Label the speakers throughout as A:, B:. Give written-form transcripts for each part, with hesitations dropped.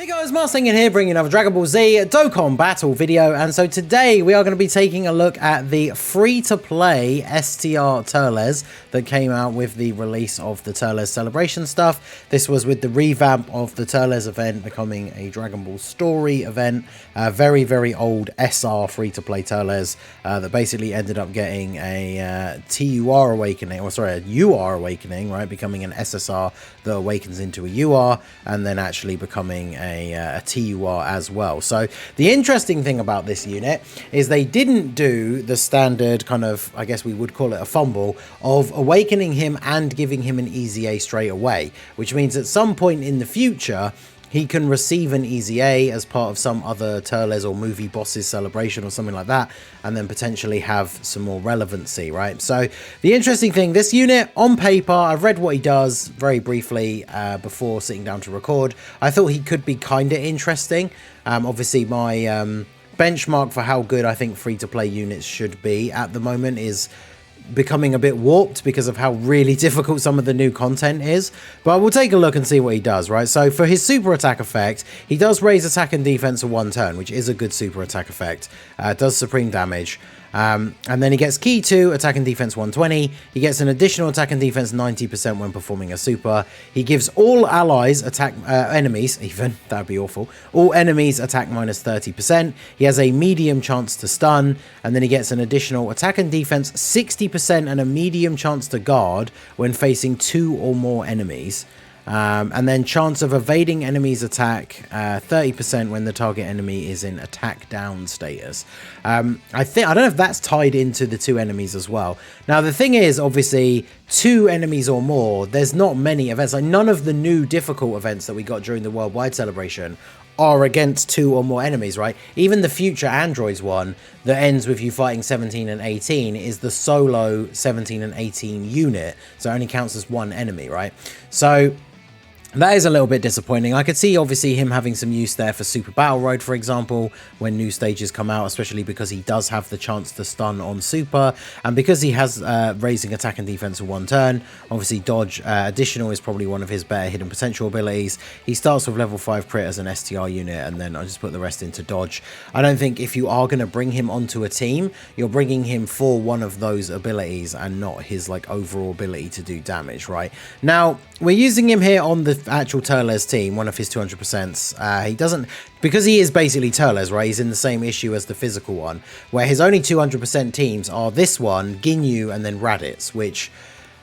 A: Hey guys, Marsing in here bringing another Dragon Ball Z Dokkan battle video, and so today we are going to be taking a look at the free-to-play STR TURLES that came out with the release of the TURLES celebration stuff. This was with the revamp of the TURLES event becoming a Dragon Ball story event. Very, very old SR free-to-play TURLES that basically ended up getting a TUR awakening, or sorry, a UR awakening, right? Becoming an SSR that awakens into a UR, and then actually becoming a TUR as well. So the interesting thing about this unit is they didn't do the standard kind of, I guess we would call it a fumble, of awakening him and giving him an easy A straight away, which means at some point in the future he can receive an easy A as part of some other TURLES or movie bosses celebration or something like that, and then potentially have some more relevancy, right? So the interesting thing, this unit on paper, I've read what he does very briefly before sitting down to record. I thought he could be kind of interesting. Obviously my benchmark for how good I think free-to-play units should be at the moment is becoming a bit warped because of how really difficult some of the new content is, but we'll take a look and see what he does, right? So for his super attack effect, he does raise attack and defense for 1 turn, which is a good super attack effect. Does supreme damage, and then he gets key 2 attack and defense 120. He gets an additional attack and defense 90% when performing a super. He gives all allies attack enemies, even that'd be awful, all enemies attack minus 30%. He has a medium chance to stun, and then he gets an additional attack and defense 60% and a medium chance to guard when facing 2 or more enemies. And then chance of evading enemies attack 30% when the target enemy is in attack down status. I don't know if that's tied into the 2 enemies as well. Now the thing is, obviously 2 enemies or more, there's not many events, like none of the new difficult events that we got during the worldwide celebration are against 2 or more enemies, right? Even the future androids one that ends with you fighting 17 and 18 is the solo 17 and 18 unit, so it only counts as 1 enemy, right? So that is a little bit disappointing. I could see obviously him having some use there for Super Battle Road, for example, when new stages come out, especially because he does have the chance to stun on Super, and because he has raising attack and defense for 1 turn. Obviously dodge additional is probably one of his better hidden potential abilities. He starts with level 5 crit as an STR unit, and then I just put the rest into dodge. I don't think if you are going to bring him onto a team, you're bringing him for one of those abilities and not his like overall ability to do damage, right? Now we're using him here on the actual TURLES team, one of his 200%. He doesn't, because he is basically TURLES, right? He's in the same issue as the physical one, where his only 200% teams are this one, Ginyu, and then Raditz, which,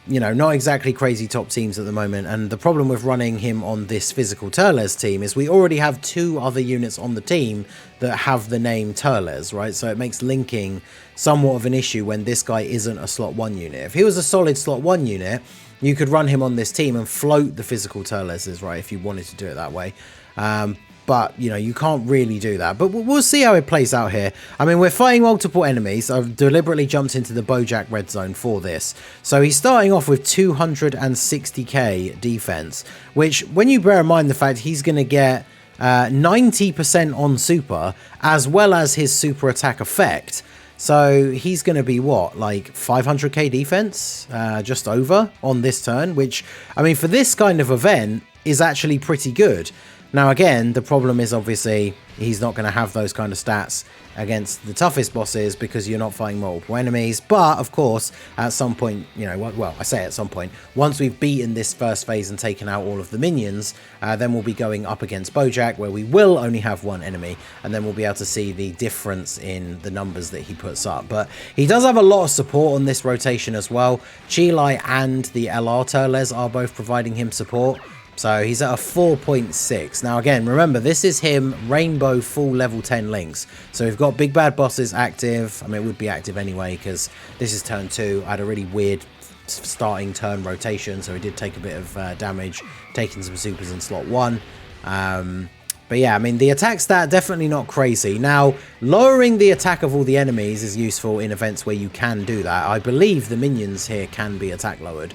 A: you know, not exactly crazy top teams at the moment. And the problem with running him on this physical TURLES team is we already have 2 other units on the team that have the name TURLES, right? So it makes linking somewhat of an issue when this guy isn't a slot 1 unit. If he was a solid slot 1 unit, you could run him on this team and float the physical TURLESes, right, if you wanted to do it that way. But, you know, you can't really do that. But we'll see how it plays out here. I mean, we're fighting multiple enemies. I've deliberately jumped into the Bojack red zone for this. So he's starting off with 260k defense, which, when you bear in mind the fact he's going to get 90% on super, as well as his super attack effect. So he's going to be what, like 500k defense, just over on this turn, which, I mean, for this kind of event is actually pretty good. Now, again, the problem is obviously he's not going to have those kind of stats against the toughest bosses because you're not fighting multiple enemies. But, of course, at some point, you know, well, I say at some point, once we've beaten this first phase and taken out all of the minions, then we'll be going up against Bojack, where we will only have 1 enemy, and then we'll be able to see the difference in the numbers that he puts up. But he does have a lot of support on this rotation as well. Chilai and the LR TURLES are both providing him support. So he's at a 4.6. Now, again, remember, this is him Rainbow full level 10 links. So we've got Big Bad Bosses active. I mean, it would be active anyway because this is turn 2. I had a really weird starting turn rotation, so he did take a bit of damage, taking some supers in slot 1. But yeah, I mean, the attack stat, definitely not crazy. Now, lowering the attack of all the enemies is useful in events where you can do that. I believe the minions here can be attack lowered.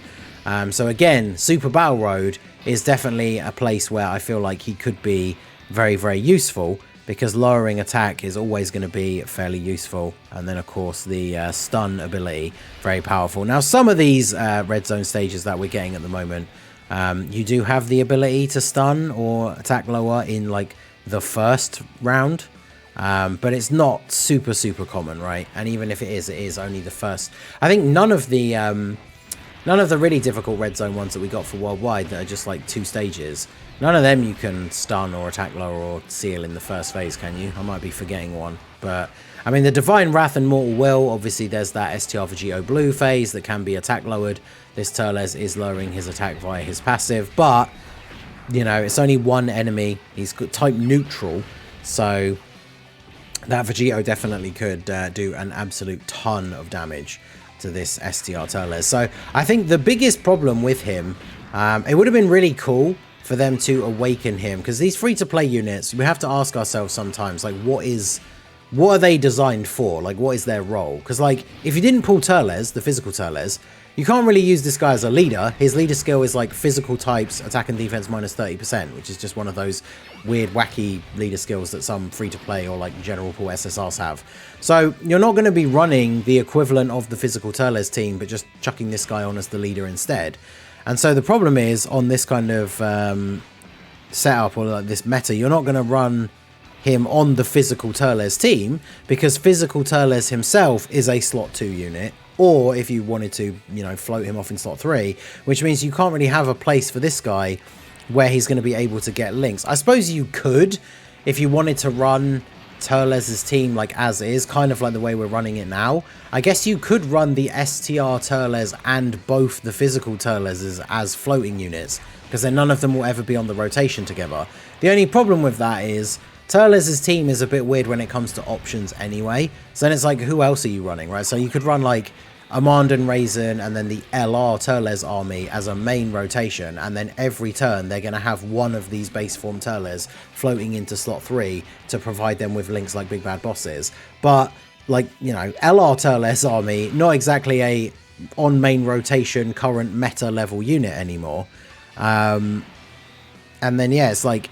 A: So again, Super Battle Road is definitely a place where I feel like he could be very, very useful, because lowering attack is always going to be fairly useful. And then, of course, the stun ability, very powerful. Now, some of these red zone stages that we're getting at the moment, You do have the ability to stun or attack lower in like the first round, but it's not super common, right? And even if it is only the first. I think none of the really difficult red zone ones that we got for worldwide that are just like 2 stages, none of them you can stun or attack lower or seal in the first phase, can you? I might be forgetting one, but I mean the Divine Wrath and Mortal Will, obviously there's that STR Vegito blue phase that can be attack lowered. This Turles is lowering his attack via his passive, but you know, it's only one enemy. He's type neutral, so that Vegito definitely could do an absolute ton of damage to this STR Turles. So I think the biggest problem with him, it would have been really cool for them to awaken him, because these free-to-play units, we have to ask ourselves sometimes, like, what are they designed for? Like, what is their role? Because, like, if you didn't pull Turles, the physical Turles, you can't really use this guy as a leader. His leader skill is like physical types, attack and defense minus 30%, which is just one of those weird, wacky leader skills that some free-to-play or like general pool SSRs have. So you're not going to be running the equivalent of the physical Turles team, but just chucking this guy on as the leader instead. And so the problem is, on this kind of setup or like this meta, you're not going to run him on the physical Turles team, because physical Turles himself is a slot 2 unit. Or if you wanted to, you know, float him off in slot 3, which means you can't really have a place for this guy where he's going to be able to get links. I suppose you could, if you wanted to run Turles' team like as is, kind of like the way we're running it now. I guess you could run the STR Turles and both the physical Turles as floating units, because then none of them will ever be on the rotation together. The only problem with that is Turles' team is a bit weird when it comes to options anyway. So then it's like, who else are you running, right? So you could run like Amand and Raisin and then the LR Turles army as a main rotation, and then every turn they're going to have one of these base form Turles floating into slot 3 to provide them with links like Big Bad Bosses. But like, you know, LR Turles army, not exactly a on main rotation current meta level unit anymore. And then yeah, it's like,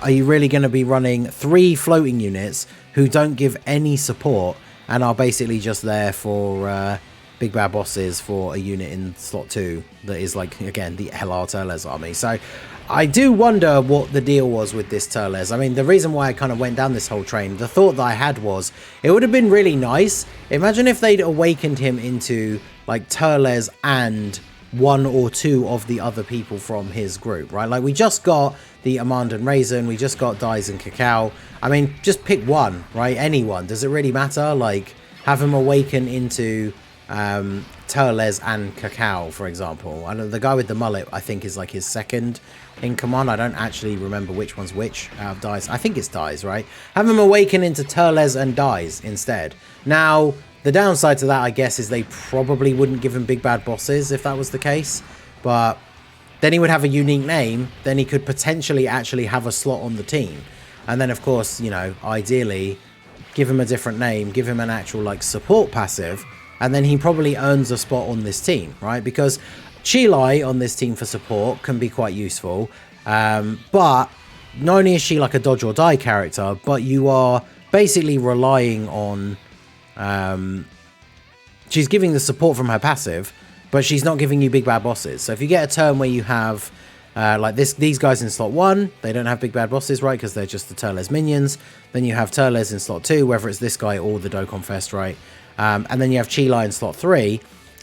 A: are you really going to be running 3 floating units who don't give any support and are basically just there for Big Bad Bosses for a unit in slot 2 that is like, again, the LR Turles army? So I do wonder what the deal was with this Turles. I mean, the reason why I kind of went down this whole train, the thought that I had was, it would have been really nice. Imagine if they'd awakened him into like Turles and 1 or 2 of the other people from his group, right? Like, we just got the Amand and Raisin, we just got Dies and Cacao. I mean, just pick one, right? Anyone. Does it really matter? Like, have him awaken into Turles and Cacao, for example. I know the guy with the mullet, I think, is like his second in command. I don't actually remember which one's which out of Dies. I think it's Dies, right? Have him awaken into Turles and Dies instead. Now, the downside to that, I guess, is they probably wouldn't give him Big Bad Bosses if that was the case. But then he would have a unique name. Then he could potentially actually have a slot on the team. And then, of course, you know, ideally, give him a different name, give him an actual, like, support passive, and then he probably earns a spot on this team, right? Because Chilai on this team for support can be quite useful. But not only is she like a dodge or die character, but you are basically relying on... she's giving the support from her passive, but she's not giving you Big Bad Bosses. So if you get a turn where you have like these guys in slot 1, they don't have Big Bad Bosses, right? Because they're just the Turles minions. Then you have Turles in slot 2, whether it's this guy or the Dokkan Fest, right? And then you have Chilai in slot 3.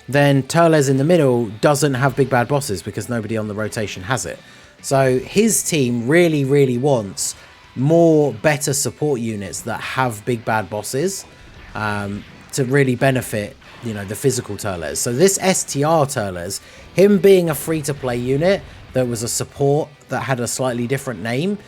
A: Then Turles in the middle doesn't have Big Bad Bosses because nobody on the rotation has it. So his team really wants more better support units that have Big Bad Bosses to really benefit, you know, the physical Turles. So this STR Turles, him being a free-to-play unit that was a support that had a slightly different name,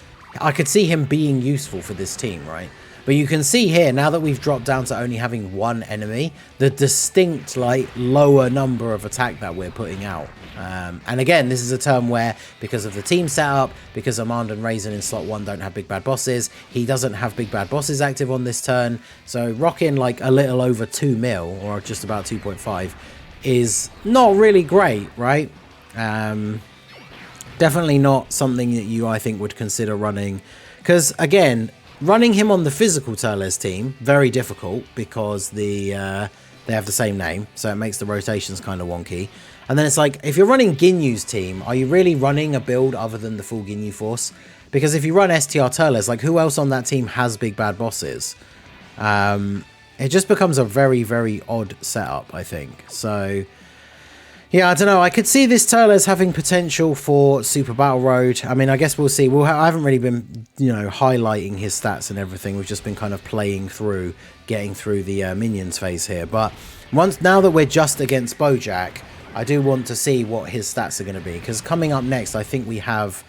A: I could see him being useful for this team, right? But you can see here, now that we've dropped down to only having 1 enemy, the distinct, like, lower number of attack that we're putting out. And again, this is a turn where, because of the team setup, because Amand and Raisin in slot 1 don't have Big Bad Bosses, he doesn't have Big Bad Bosses active on this turn, so rocking like a little over 2 mil, or just about 2.5, is not really great, right? Definitely not something that you, I think, would consider running, because again, running him on the physical Turles team, very difficult, because they have the same name, so it makes the rotations kind of wonky. And then it's like, if you're running Ginyu's team, are you really running a build other than the full Ginyu force? Because if you run STR TURLES, like who else on that team has big bad bosses? It just becomes a very, very odd setup, I think. So, yeah, I don't know. I could see this TURLES having potential for Super Battle Road. I mean, I guess we'll see. I haven't really been, you know, highlighting his stats and everything. We've just been kind of playing through, getting through the minions phase here. But now that we're just against Bojack, I do want to see what his stats are going to be. Because coming up next, I think we have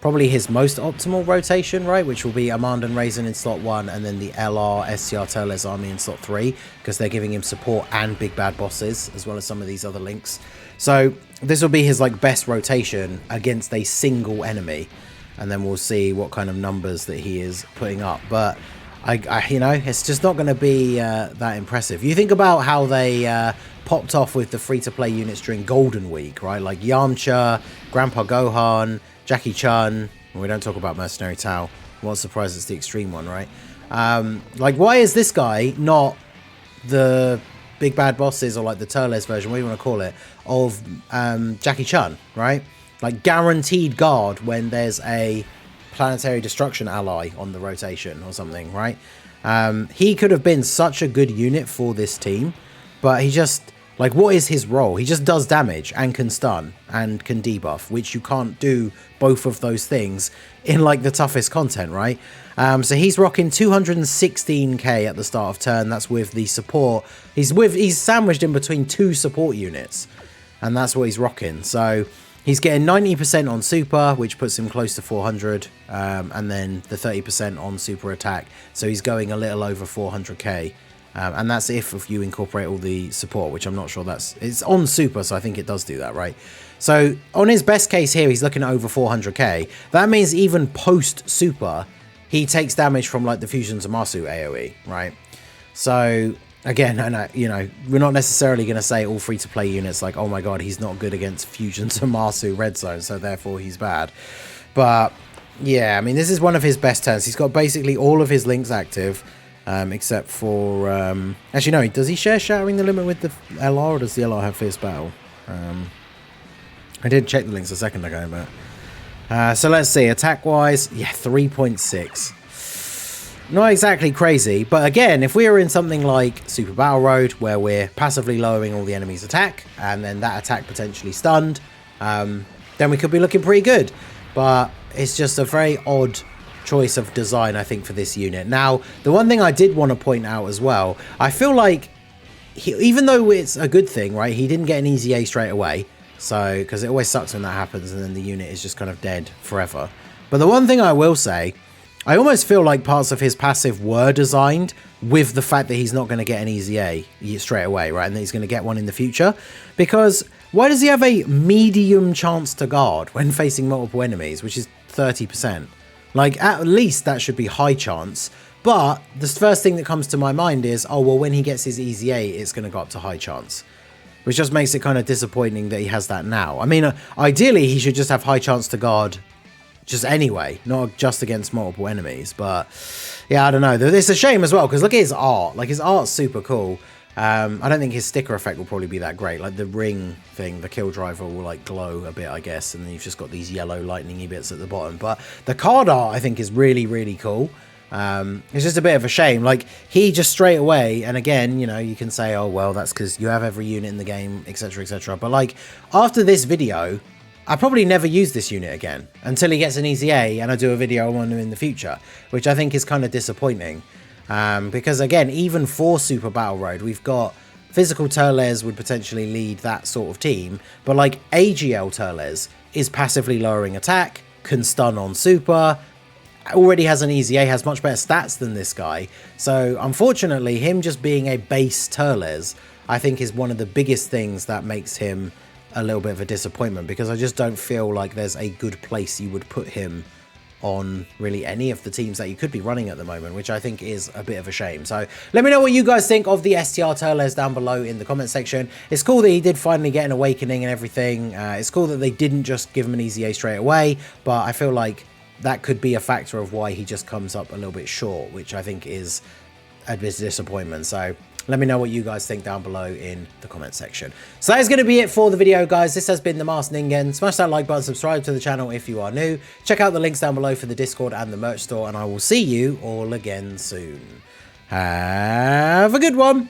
A: probably his most optimal rotation, right? Which will be Amand and Raisin in slot 1, and then the LR STR TURLES army in slot 3, because they're giving him support and big bad bosses, as well as some of these other links. So this will be his like best rotation against a single enemy, and then we'll see what kind of numbers that he is putting up. But I you know, it's just not going to be that impressive. You think about how they popped off with the free-to-play units during Golden Week, right? Like Yamcha, Grandpa Gohan, Jackie Chun. We don't talk about Mercenary Tao. What a surprise, it's the extreme one, right? Like, why is this guy not the big bad bosses, or like the TURLES version, what do you want to call it, of Jackie Chun, right? Like guaranteed guard when there's a planetary destruction ally on the rotation or something, right? He could have been such a good unit for this team, but he just, like, what is his role? He just does damage and can stun and can debuff, which you can't do both of those things in like the toughest content, right? So he's rocking 216k at the start of turn. That's with the support. He's sandwiched in between 2 support units, and that's what he's rocking. So he's getting 90% on super, which puts him close to 400, and then the 30% on super attack. So he's going a little over 400k. And that's if you incorporate all the support, which I'm not sure it's on super, so I think it does do that, right? So on his best case here, he's looking at over 400k. That means even post super, he takes damage from like the Fusion Zamasu AoE, right? So again, and you know, we're not necessarily going to say all free-to-play units like, oh my god, he's not good against Fusion Zamasu Red Zone, so therefore he's bad. But yeah, I mean, this is one of his best turns. He's got basically all of his links active. Except for actually no, does he share Shattering the Limit with the LR, or does the LR have Fierce Battle? I did check the links a second ago, but so let's see, attack wise, yeah, 3.6. Not exactly crazy, but again, if we were in something like Super Battle Road, where we're passively lowering all the enemy's attack, and then that attack potentially stunned, then we could be looking pretty good. But it's just a very odd choice of design, I think, for this unit. Now, the one thing I did want to point out as well, I feel like even though it's a good thing, right, he didn't get an easy A straight away, so because it always sucks when that happens and then the unit is just kind of dead forever. But the one thing I will say, I almost feel like parts of his passive were designed with the fact that he's not going to get an easy A straight away, right, and that he's going to get one in the future. Because why does he have a medium chance to guard when facing multiple enemies, which is 30%? Like, at least that should be high chance. But the first thing that comes to my mind is, oh, well, when he gets his easy A, it's going to go up to high chance. Which just makes it kind of disappointing that he has that now. I mean, ideally, he should just have high chance to guard just anyway, not just against multiple enemies. But, yeah, I don't know. It's a shame as well, because look at his art. Like, his art's super cool. I don't think his sticker effect will probably be that great. Like the ring thing, the kill driver will like glow a bit, I guess, and then you've just got these yellow lightningy bits at the bottom. But the card art, I think, is really, really cool. It's just a bit of a shame. Like, he just straight away, and again, you know, you can say, oh, well, that's because you have every unit in the game, etc., etc. But like, after this video, I probably never use this unit again until he gets an easy A and I do a video on him in the future, which I think is kind of disappointing. Because again, even for Super Battle Road, we've got physical TURLES would potentially lead that sort of team, but like AGL TURLES is passively lowering attack, can stun on super, already has an easy A, has much better stats than this guy. So unfortunately, him just being a base TURLES, I think is one of the biggest things that makes him a little bit of a disappointment, because I just don't feel like there's a good place you would put him on really any of the teams that you could be running at the moment, which I think is a bit of a shame. So let me know what you guys think of the STR TURLES down below in the comment section. It's cool that he did finally get an awakening and everything. It's cool that they didn't just give him an easy A straight away, but I feel like that could be a factor of why he just comes up a little bit short, which I think is a bit of disappointment. So Let me know what you guys think down below in the comment section. So that is going to be it for the video, guys. This has been the Masked Ningen. Smash that like button, subscribe to the channel if you are new. Check out the links down below for the Discord and the merch store, and I will see you all again soon. Have a good one.